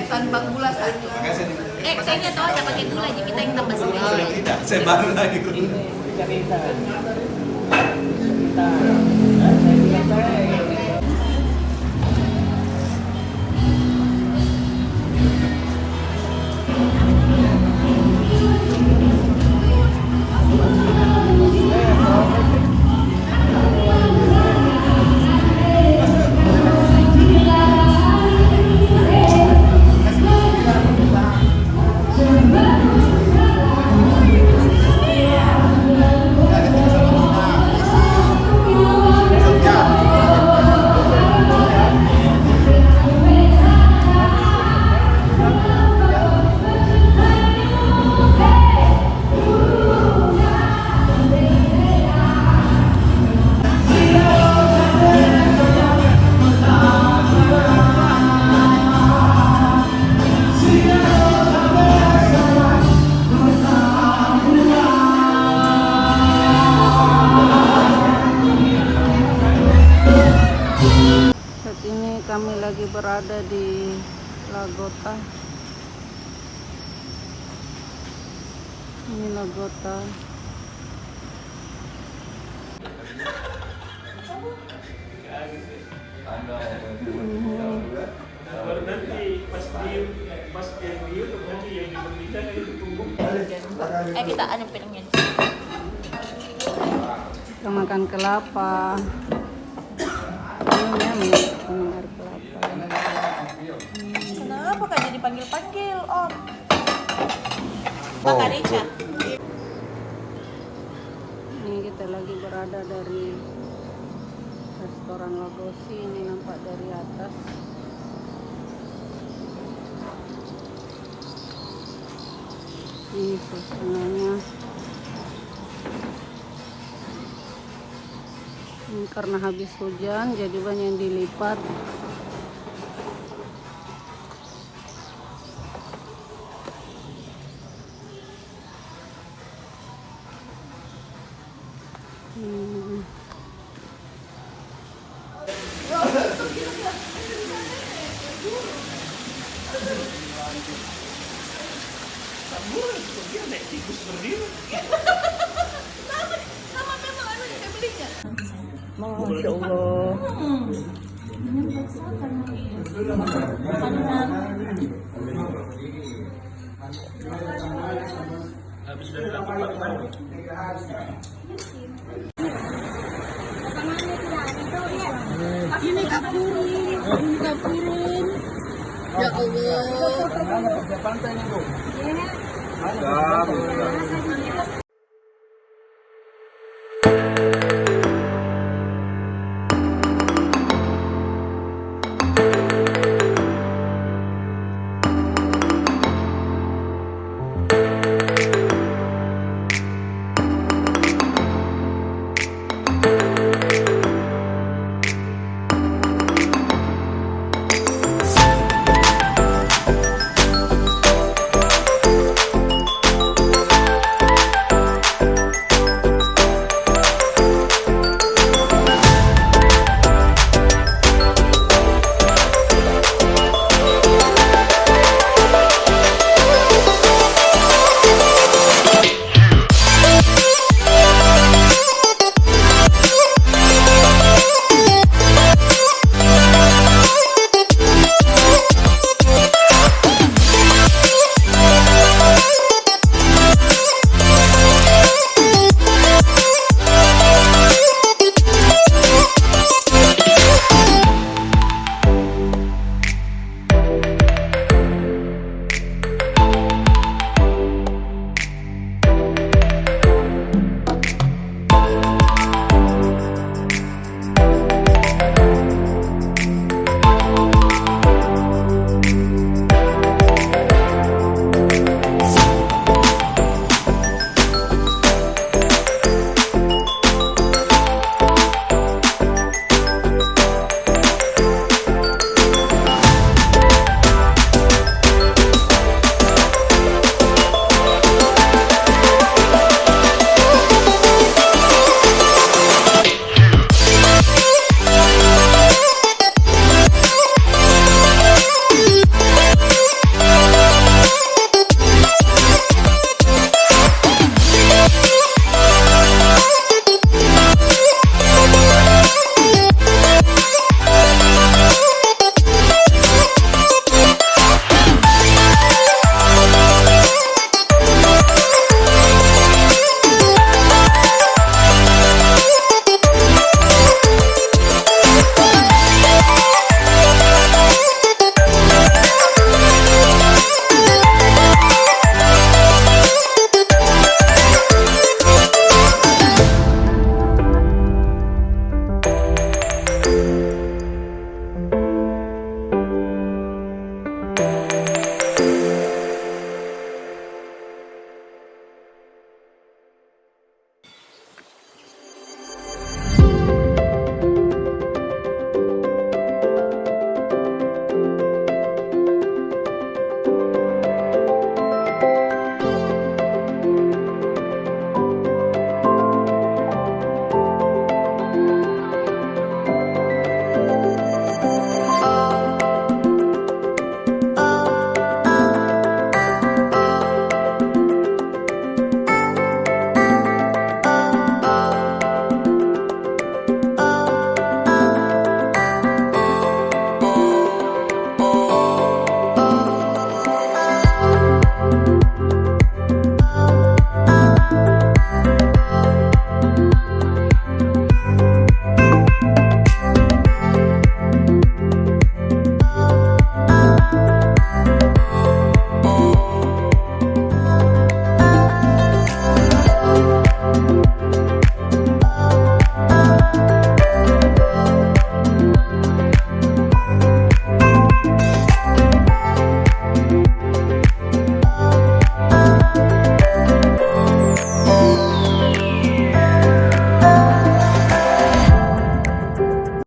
tanpa gula satu. Saya nggak tahu ada pakai gula, jadi kita yang tambah sedikit. Tidak, saya baru lagi. Ini cerita. Saat ini kami lagi berada di Lagota. Ini Lagota. Baru nanti pas dia YouTube nanti yang diberita itu tunggu. Kita ada piringnya. Kita makan kelapa. Ini minum air kelapa. Kenapa kak jadi panggil-panggil Om? Makan Ica. Ini kita lagi berada dari restoran Lagosi. Ini nampak dari atas. Ini suasananya. Ini karena habis hujan jadi banyak yang dilipat. Sama memang anu yang saya belinya. Masya Allah. Habis dari lapar tadi. Ini kapurin. Ya Allah. Pantai nih, Bu.